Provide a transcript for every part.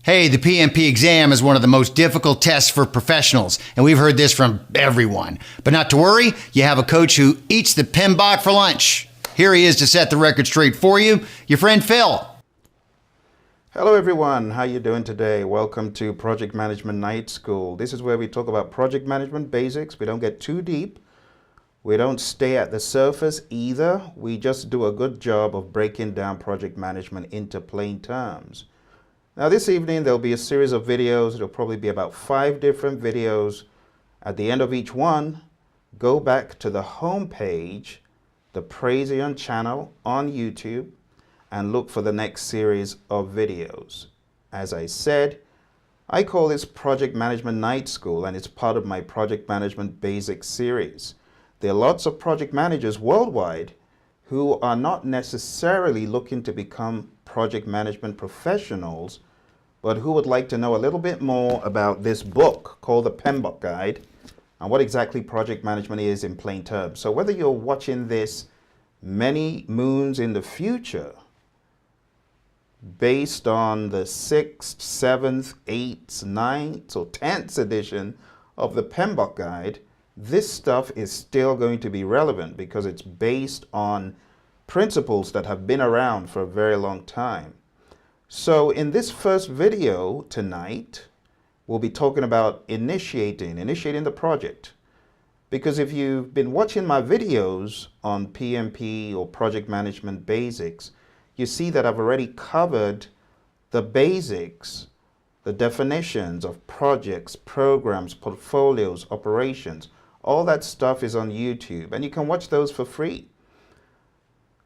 Hey, the PMP exam is one of the most difficult tests for professionals, and we've heard this from everyone. But not to worry, you have a coach who eats the PMBOK for lunch. Here he is to set the record straight for you, your friend Phil. Hello everyone, how you doing today? Welcome to Project Management Night School. This is where we talk about project management basics. We don't get too deep. We don't stay at the surface either. We just do a good job of breaking down project management into plain terms. Now this evening there'll be a series of videos. It'll probably be about 5 different videos. At the end of each one, go back to the home page, the Praizion channel on YouTube, and look for the next series of videos. As I said, I call this Project Management Night School, and it's part of my Project Management Basics series. There are lots of project managers worldwide who are not necessarily looking to become project management professionals, but who would like to know a little bit more about this book called the PMBOK Guide and what exactly project management is in plain terms. So whether you're watching this many moons in the future, based on the 6th, 7th, 8th, 9th, or 10th edition of the PMBOK Guide, this stuff is still going to be relevant because it's based on principles that have been around for a very long time. So in this first video tonight, we'll be talking about initiating the project. Because if you've been watching my videos on PMP or project management basics, you see that I've already covered the basics, the definitions of projects, programs, portfolios, operations. All that stuff is on YouTube, and you can watch those for free.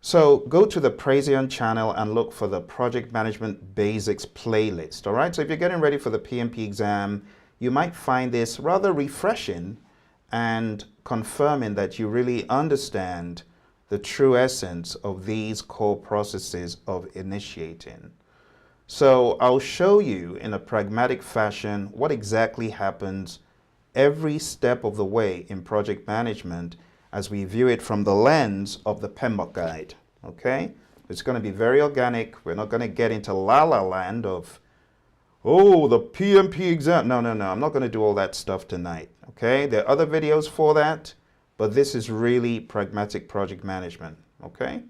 So go to the Praizion channel and look for the Project Management Basics playlist, all right? So if you're getting ready for the PMP exam, you might find this rather refreshing and confirming that you really understand the true essence of these core processes of initiating. So I'll show you in a pragmatic fashion what exactly happens every step of the way in project management as we view it from the lens of the PMBOK Guide, okay? It's going to be very organic. We're not going to get into la-la land of, oh, the PMP exam. No, I'm not going to do all that stuff tonight, okay? There are other videos for that, but this is really pragmatic project management, okay?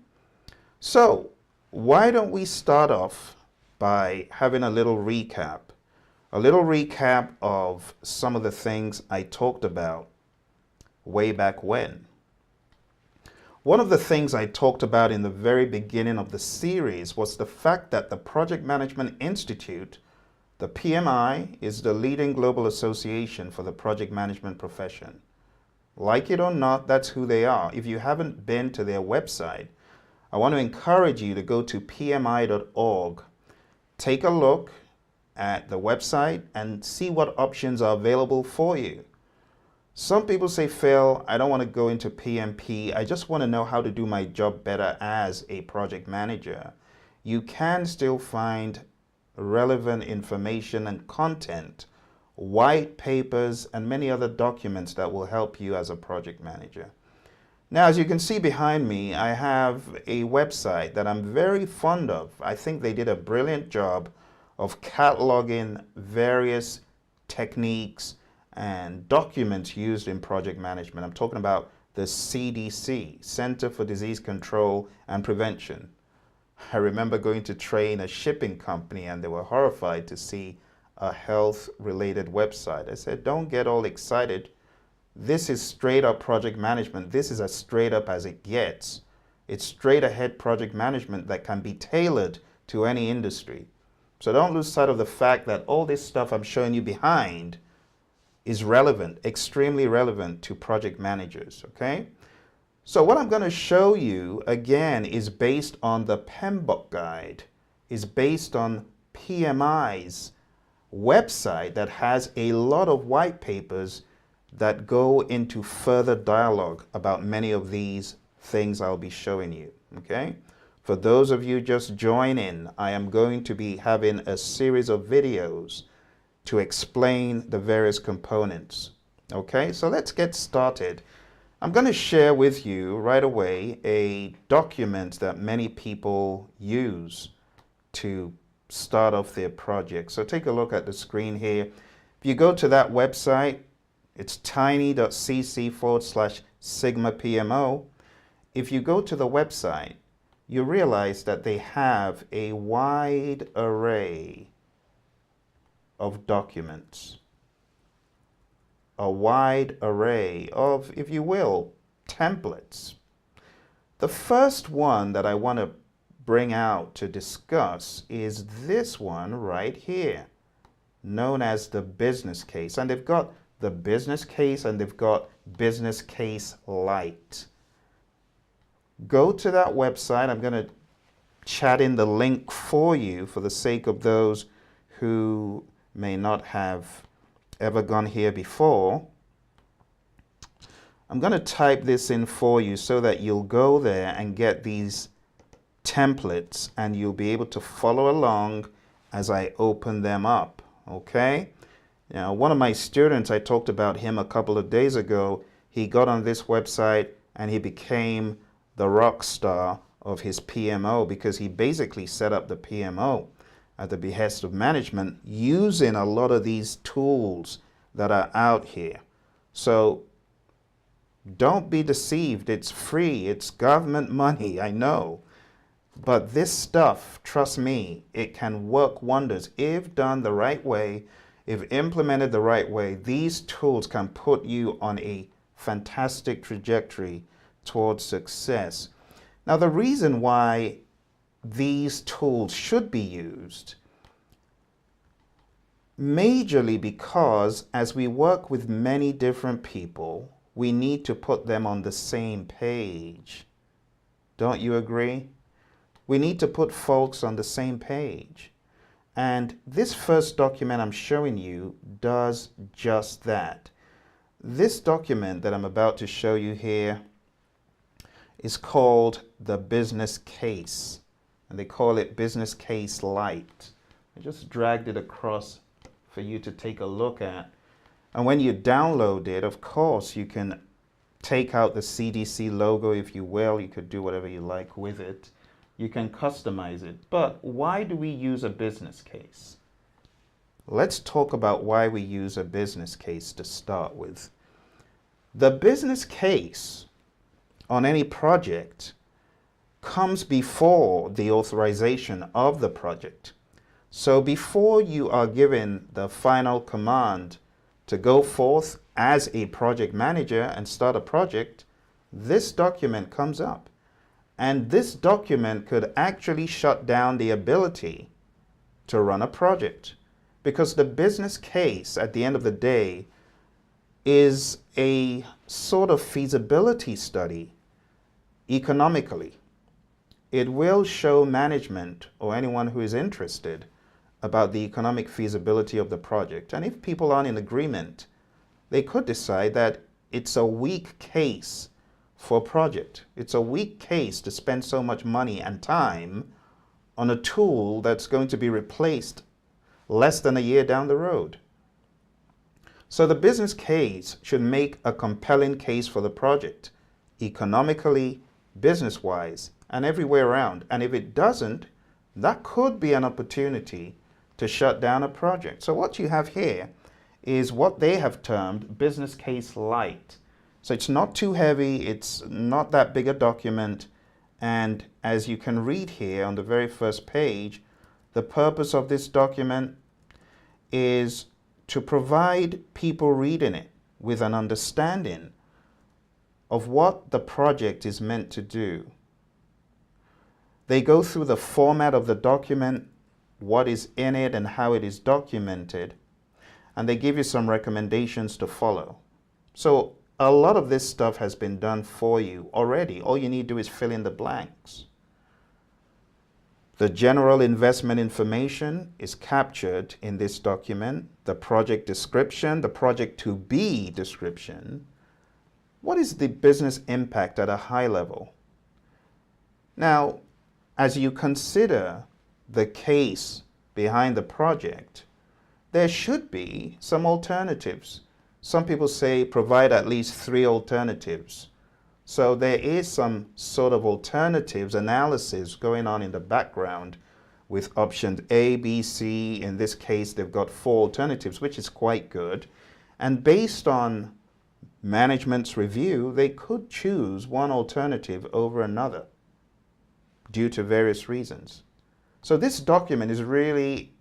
So why don't we start off by having a little recap of some of the things I talked about way back when. One of the things I talked about in the very beginning of the series was the fact that the Project Management Institute, the PMI, is the leading global association for the project management profession. Like it or not, that's who they are. If you haven't been to their website, I want to encourage you to go to pmi.org. Take a look at the website and see what options are available for you. Some people say, Phil, I don't want to go into PMP. I just want to know how to do my job better as a project manager. You can still find relevant information and content, white papers, and many other documents that will help you as a project manager. Now, as you can see behind me, I have a website that I'm very fond of. I think they did a brilliant job of cataloging various techniques and documents used in project management. I'm talking about the CDC, Center for Disease Control and Prevention. I remember going to train a shipping company and they were horrified to see a health-related website. I said, don't get all excited. This is straight up project management. This is as straight up as it gets. It's straight ahead project management that can be tailored to any industry. So don't lose sight of the fact that all this stuff I'm showing you behind is relevant, extremely relevant to project managers, okay? So what I'm going to show you, again, is based on the PMBOK Guide, is based on PMI's website that has a lot of white papers that go into further dialogue about many of these things I'll be showing you, okay? For those of you just joining, I am going to be having a series of videos to explain the various components. Okay, so let's get started. I'm going to share with you right away a document that many people use to start off their project. So take a look at the screen here. If you go to that website, it's tiny.cc/Sigma PMO. If you go to the website, you realize that they have a wide array of documents, a wide array of, if you will, templates. The first one that I want to bring out to discuss is this one right here, known as the business case. And they've got the business case and they've got business case light. Go to that website. I'm going to chat in the link for you for the sake of those who may not have ever gone here before. I'm going to type this in for you so that you'll go there and get these templates and you'll be able to follow along as I open them up. Okay? Now, one of my students, I talked about him a couple of days ago. He got on this website and he became the rock star of his PMO because he basically set up the PMO at the behest of management using a lot of these tools that are out here. So don't be deceived. It's free. It's government money, I know. But this stuff, trust me, it can work wonders if done the right way, if implemented the right way. These tools can put you on a fantastic trajectory towards success. Now, the reason why these tools should be used, majorly because as we work with many different people, we need to put them on the same page. Don't you agree? We need to put folks on the same page. And this first document I'm showing you does just that. This document that I'm about to show you here is called the business case. And they call it business case light. I just dragged it across for you to take a look at. And when you download it, of course, you can take out the CDC logo if you will. You could do whatever you like with it. You can customize it. But why do we use a business case? Let's talk about why we use a business case to start with. The business case on any project comes before the authorization of the project. So before you are given the final command to go forth as a project manager and start a project, this document comes up. And this document could actually shut down the ability to run a project, because the business case at the end of the day is a sort of feasibility study economically. It will show management or anyone who is interested about the economic feasibility of the project. And if people aren't in agreement, they could decide that it's a weak case for a project. It's a weak case to spend so much money and time on a tool that's going to be replaced less than a year down the road. So the business case should make a compelling case for the project, economically, business-wise, and everywhere around. And if it doesn't, that could be an opportunity to shut down a project. So what you have here is what they have termed business case light. So it's not too heavy, it's not that big a document, and as you can read here on the very first page, the purpose of this document is to provide people reading it with an understanding of what the project is meant to do. They go through the format of the document, what is in it and how it is documented, and they give you some recommendations to follow. So a lot of this stuff has been done for you already. All you need to do is fill in the blanks. The general investment information is captured in this document. The project description, the project to be description. What is the business impact at a high level? Now, as you consider the case behind the project, there should be some alternatives. Some people say provide at least 3 alternatives. So there is some sort of alternatives analysis going on in the background with options A, B, C. In this case, they've got 4 alternatives, which is quite good. And based on management's review, they could choose one alternative over another due to various reasons. So this document is really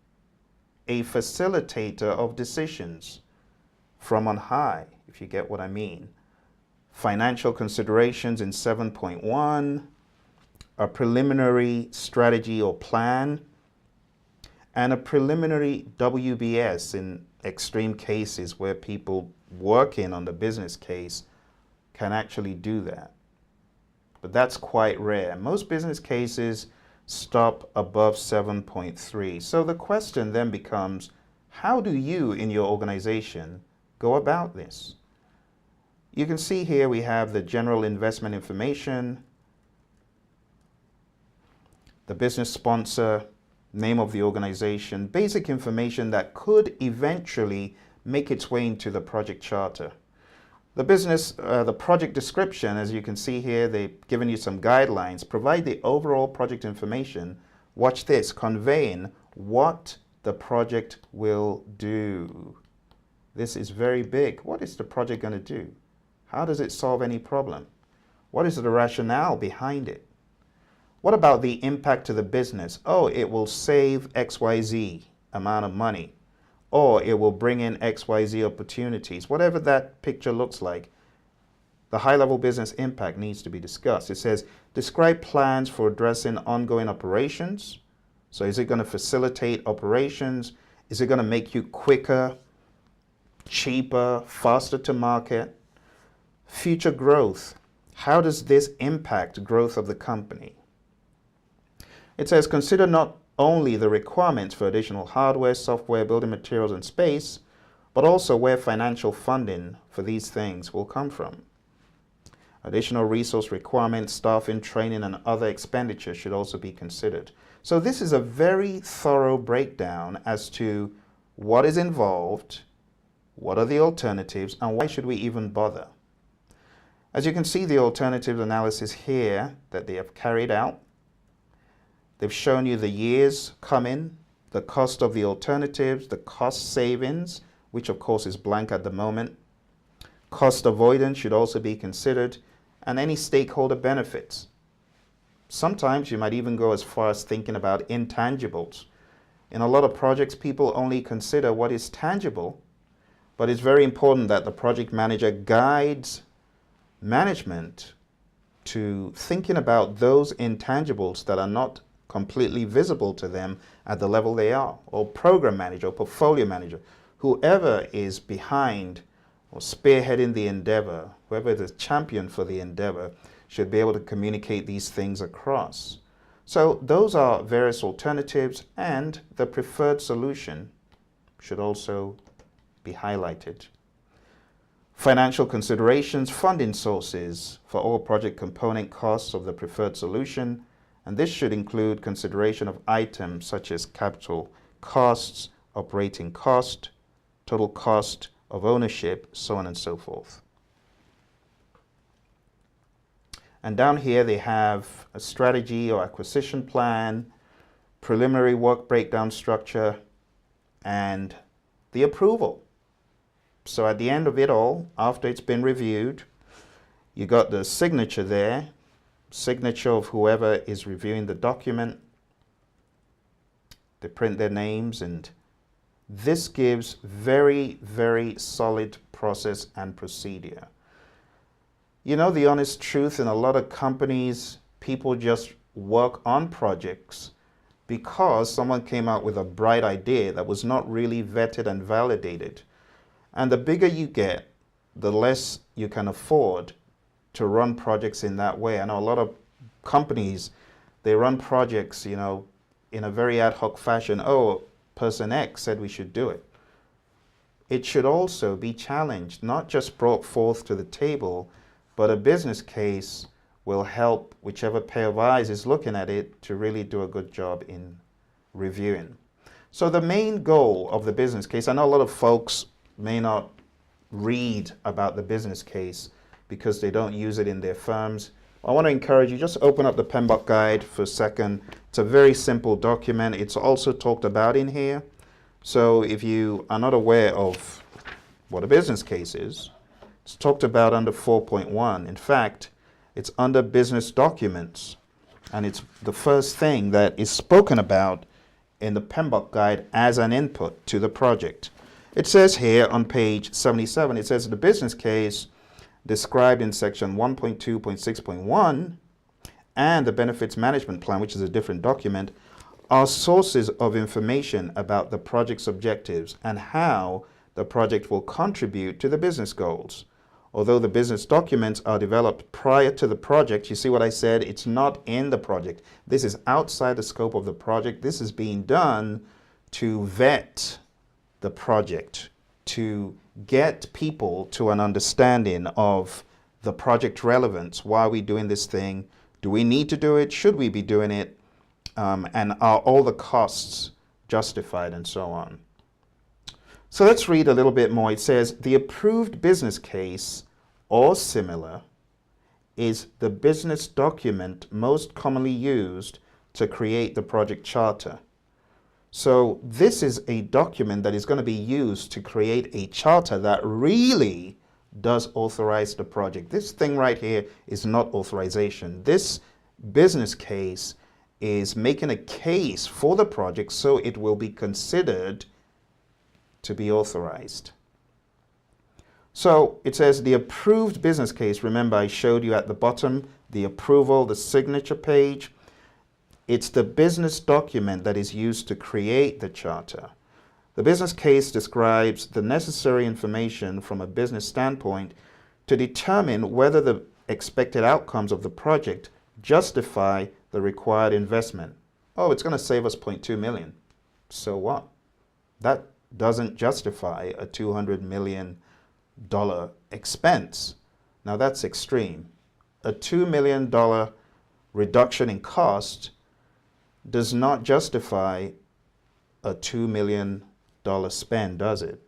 a facilitator of decisions from on high, if you get what I mean. Financial considerations in 7.1, a preliminary strategy or plan, and a preliminary WBS in extreme cases where people working on the business case can actually do that. But that's quite rare. Most business cases stop above 7.3. So the question then becomes, how do you in your organization go about this? You can see here we have the general investment information, the business sponsor, name of the organization, basic information that could eventually make its way into the project charter. The project description, as you can see here, they've given you some guidelines, provide the overall project information, watch this, conveying what the project will do. This is very big. What is the project going to do? How does it solve any problem? What is the rationale behind it? What about the impact to the business? Oh, it will save XYZ amount of money, or it will bring in XYZ opportunities. Whatever that picture looks like, the high-level business impact needs to be discussed. It says, describe plans for addressing ongoing operations. So is it going to facilitate operations? Is it going to make you quicker, cheaper, faster to market? Future growth. How does this impact growth of the company? It says, consider not only the requirements for additional hardware, software, building materials, and space, but also where financial funding for these things will come from. Additional resource requirements, staffing, training, and other expenditures should also be considered. So this is a very thorough breakdown as to what is involved, what are the alternatives, and why should we even bother. As you can see, the alternative analysis here that they have carried out. They've shown you the years coming, the cost of the alternatives, the cost savings, which of course is blank at the moment. Cost avoidance should also be considered, and any stakeholder benefits. Sometimes you might even go as far as thinking about intangibles. In a lot of projects, people only consider what is tangible, but it's very important that the project manager guides management to thinking about those intangibles that are not completely visible to them at the level they are, or program manager, or portfolio manager, whoever is behind or spearheading the endeavor, whoever is the champion for the endeavor, should be able to communicate these things across. So those are various alternatives, and the preferred solution should also be highlighted. Financial considerations, funding sources for all project component costs of the preferred solution, and this should include consideration of items such as capital costs, operating cost, total cost of ownership, so on and so forth. And down here they have a strategy or acquisition plan, preliminary work breakdown structure, and the approval. So at the end of it all, after it's been reviewed, you got the signature there, signature of whoever is reviewing the document. They print their names, and this gives very, very solid process and procedure. You know, the honest truth, in a lot of companies, people just work on projects because someone came out with a bright idea that was not really vetted and validated. And the bigger you get, the less you can afford to run projects in that way. I know a lot of companies, they run projects, you know, in a very ad hoc fashion. Oh, person X said we should do it. It should also be challenged, not just brought forth to the table, but a business case will help whichever pair of eyes is looking at it to really do a good job in reviewing. So the main goal of the business case, I know a lot of folks may not read about the business case because they don't use it in their firms. I want to encourage you, just open up the PMBOK guide for a second. It's a very simple document. It's also talked about in here. So if you are not aware of what a business case is, it's talked about under 4.1. In fact, it's under business documents. And it's the first thing that is spoken about in the PMBOK guide as an input to the project. It says here on page 77, it says the business case described in section 1.2.6.1 and the benefits management plan, which is a different document, are sources of information about the project's objectives and how the project will contribute to the business goals. Although the business documents are developed prior to the project, you see what I said? It's not in the project. This is outside the scope of the project. This is being done to vet the project, to get people to an understanding of the project relevance. Why are we doing this thing? Do we need to do it? Should we be doing it? And are all the costs justified, and so on? So let's read a little bit more. It says, the approved business case or similar is the business document most commonly used to create the project charter. So this is a document that is going to be used to create a charter that really does authorize the project. This thing right here is not authorization. This business case is making a case for the project so it will be considered to be authorized. So it says the approved business case. Remember, I showed you at the bottom the approval, the signature page. It's the business document that is used to create the charter. The business case describes the necessary information from a business standpoint to determine whether the expected outcomes of the project justify the required investment. Oh, it's going to save us $0.2 million. So what? That doesn't justify a $200 million expense. Now that's extreme. A $2 million reduction in cost does not justify a $2 million spend, does it?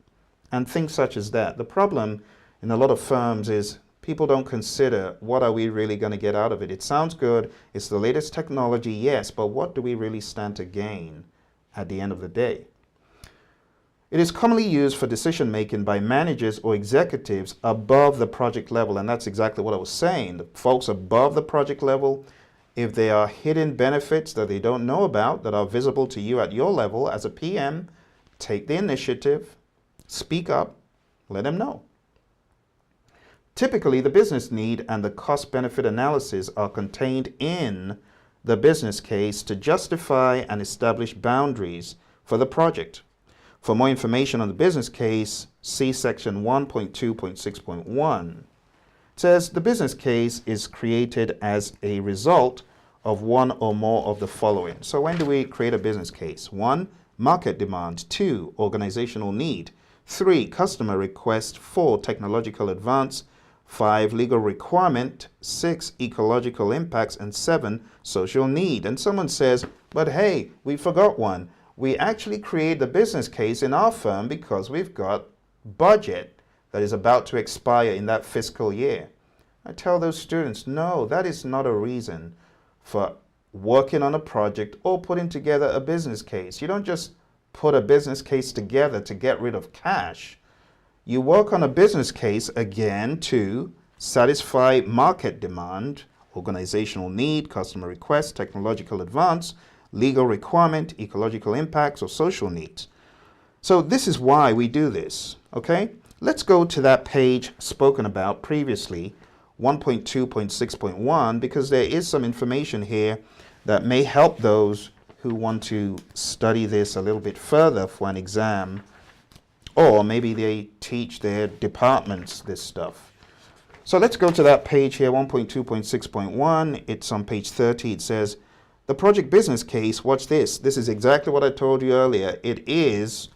And things such as that. The problem in a lot of firms is people don't consider what are we really going to get out of it. It sounds good, it's the latest technology, yes, but what do we really stand to gain at the end of the day? It is commonly used for decision making by managers or executives above the project level, and that's exactly what I was saying. The folks above the project level, if there are hidden benefits that they don't know about that are visible to you at your level as a PM, take the initiative, speak up, let them know. Typically, the business need and the cost-benefit analysis are contained in the business case to justify and establish boundaries for the project. For more information on the business case, see section 1.2.6.1. It says the business case is created as a result of one or more of the following. So when do we create a business case? 1, market demand. 2, organizational need. 3, customer request. 4, technological advance. 5, legal requirement. 6, ecological impacts. And 7, social need. And someone says, but hey, we forgot one. We actually create the business case in our firm because we've got budget that is about to expire in that fiscal year. I tell those students, no, that is not a reason for working on a project or putting together a business case. You don't just put a business case together to get rid of cash. You work on a business case again to satisfy market demand, organizational need, customer request, technological advance, legal requirement, ecological impacts, or social needs. So this is why we do this, okay? Let's go to that page spoken about previously, 1.2.6.1, because there is some information here that may help those who want to study this a little bit further for an exam, or maybe they teach their departments this stuff. So let's go to that page here, 1.2.6.1. It's on page 30. It says, the project business case, watch this. This is exactly what I told you earlier. It is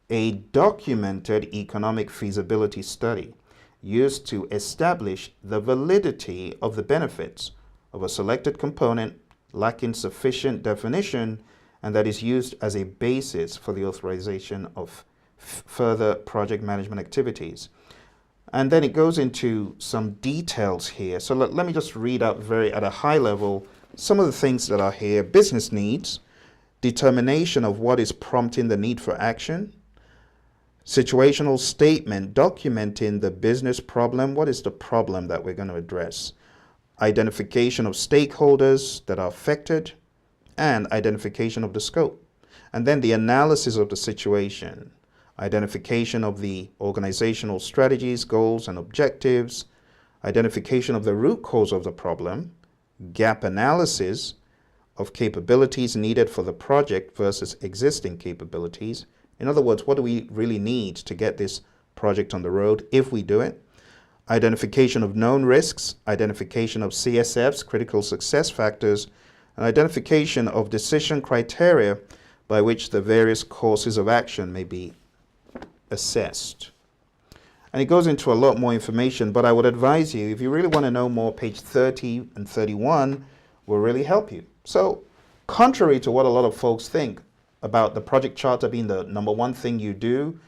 a documented economic feasibility study used to establish the validity of the benefits of a selected component lacking sufficient definition, and that is used as a basis for the authorization of further project management activities. And then it goes into some details here. So let me just read out very at a high level some of the things that are here. Business needs, determination of what is prompting the need for action, situational statement documenting the business problem. What is the problem that we're going to address? Identification of stakeholders that are affected, and identification of the scope. And then the analysis of the situation, identification of the organizational strategies, goals, and objectives, identification of the root cause of the problem, gap analysis of capabilities needed for the project versus existing capabilities. In other words, what do we really need to get this project on the road if we do it? Identification of known risks, identification of CSFs, critical success factors, and identification of decision criteria by which the various courses of action may be assessed. And it goes into a lot more information, but I would advise you, if you really want to know more, page 30 and 31 will really help you. So, contrary to what a lot of folks think about the project charter being the number one thing you do,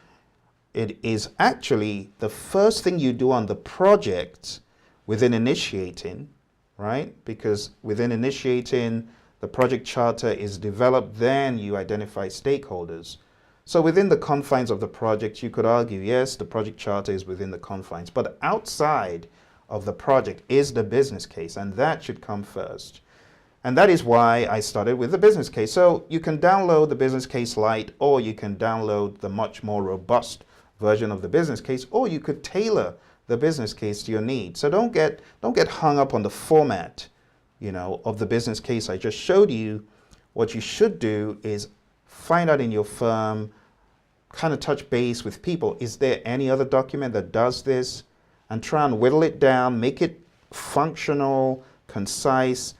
it is actually the first thing you do on the project within initiating, right? Because within initiating, the project charter is developed, then you identify stakeholders. So within the confines of the project, you could argue, yes, the project charter is within the confines, but outside of the project is the business case, and that should come first. And that is why I started with the business case. So you can download the business case lite, or you can download the much more robust version of the business case, or you could tailor the business case to your needs. So don't get hung up on the format, of the business case I just showed you. What you should do is find out in your firm, kind of touch base with people. Is there any other document that does this? And try and whittle it down, make it functional, concise.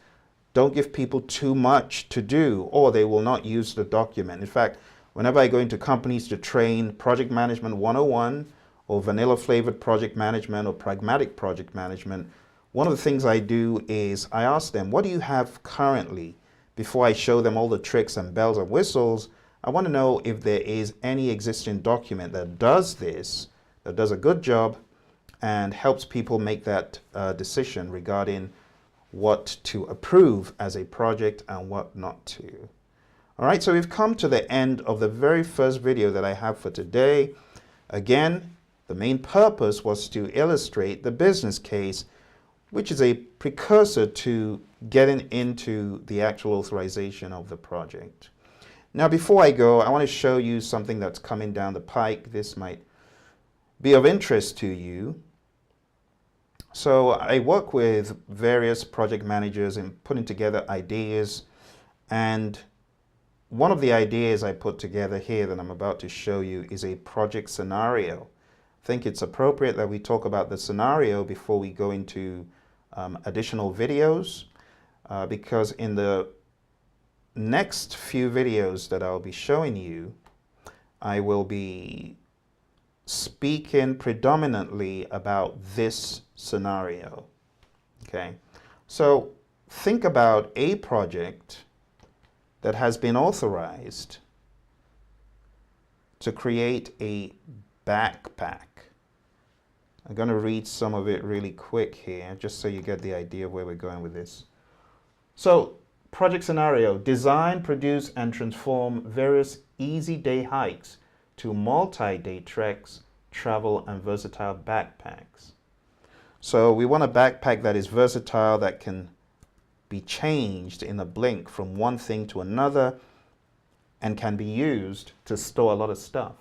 Don't give people too much to do, or they will not use the document. In fact, whenever I go into companies to train Project Management 101 or vanilla flavored project management or pragmatic project management, one of the things I do is I ask them, what do you have currently? Before I show them all the tricks and bells and whistles, I want to know if there is any existing document that does this, that does a good job and helps people make that decision regarding what to approve as a project and what not to. All right, so we've come to the end of the very first video that I have for today. Again, the main purpose was to illustrate the business case, which is a precursor to getting into the actual authorization of the project. Now, before I go, I want to show you something that's coming down the pike. This might be of interest to you. So I work with various project managers in putting together ideas, and one of the ideas I put together here that I'm about to show you is a project scenario. I think it's appropriate that we talk about the scenario before we go into additional videos, because in the next few videos that I'll be showing you, I will be speaking predominantly about this scenario. Okay, so think about a project that has been authorized to create a backpack. I'm going to read some of it really quick here, just so you get the idea of where we're going with this. So, project scenario: design, produce, and transform various easy day hikes to multi-day treks, travel, and versatile backpacks. So we want a backpack that is versatile, that can be changed in a blink from one thing to another, and can be used to store a lot of stuff.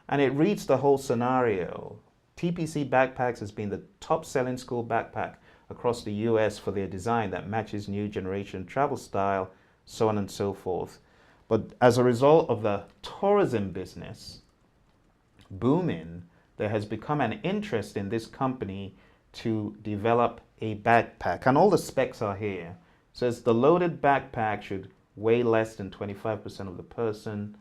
And it reads the whole scenario. TPC Backpacks has been the top-selling school backpack across the US for their design that matches new generation travel style, so on and so forth. But as a result of the tourism business booming, there has become an interest in this company to develop a backpack. And all the specs are here. It says the loaded backpack should weigh less than 25% of the person,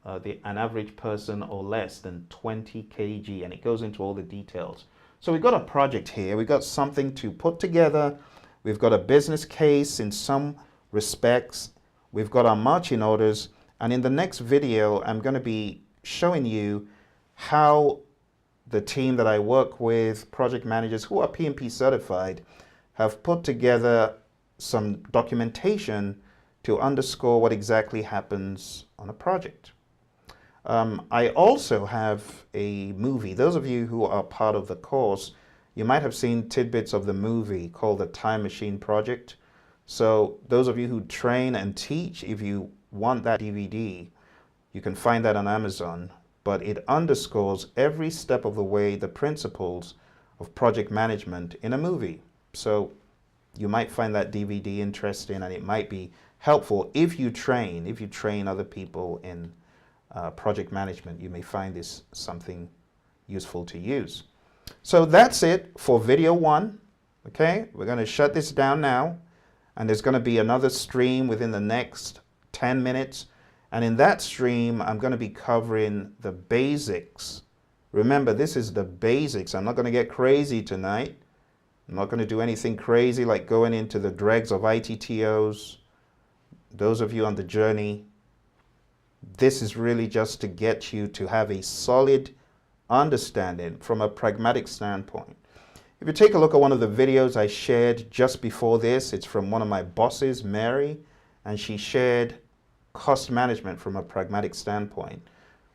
an average person, or less than 20 kg. And it goes into all the details. So we've got a project here. We've got something to put together. We've got a business case in some respects. We've got our marching orders. And in the next video, I'm going to be showing you how the team that I work with, project managers who are PMP certified, have put together some documentation to underscore what exactly happens on a project. I also have a movie. Those of you who are part of the course, you might have seen tidbits of the movie called The Time Machine Project. So those of you who train and teach, if you want that DVD, you can find that on Amazon, but it underscores every step of the way the principles of project management in a movie. So you might find that DVD interesting, and it might be helpful if you train other people in project management. You may find this something useful to use. So that's it for video 1. Okay, we're going to shut this down now, and there's going to be another stream within the next 10 minutes. And in that stream, I'm going to be covering the basics. Remember, this is the basics. I'm not going to get crazy tonight. I'm not going to do anything crazy like going into the dregs of ITTOs. Those of you on the journey, this is really just to get you to have a solid understanding from a pragmatic standpoint. If you take a look at one of the videos I shared just before this, it's from one of my bosses, Mary, and she shared cost management from a pragmatic standpoint,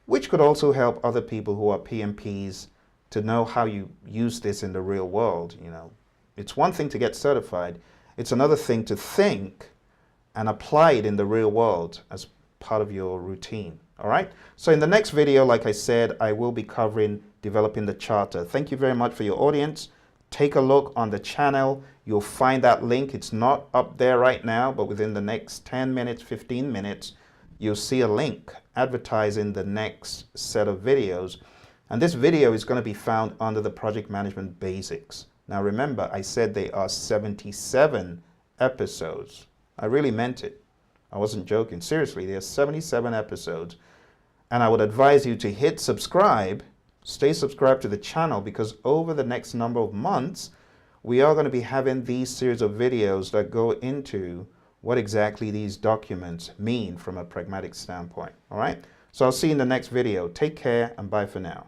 which could also help other people who are PMPs to know how you use this in the real world. You know, it's one thing to get certified. It's another thing to think and apply it in the real world as part of your routine. All right. So in the next video, like I said, I will be covering developing the charter. Thank you very much for your audience. Take a look on the channel. You'll find that link. It's not up there right now, but within the next 10 minutes, 15 minutes, you'll see a link advertising the next set of videos. And this video is going to be found under the project management basics. Now remember, I said there are 77 episodes. I really meant it. I wasn't joking. Seriously, there are 77 episodes. And I would advise you to hit subscribe, stay subscribed to the channel, because over the next number of months, we are going to be having these series of videos that go into what exactly these documents mean from a pragmatic standpoint. All right. So I'll see you in the next video. Take care and bye for now.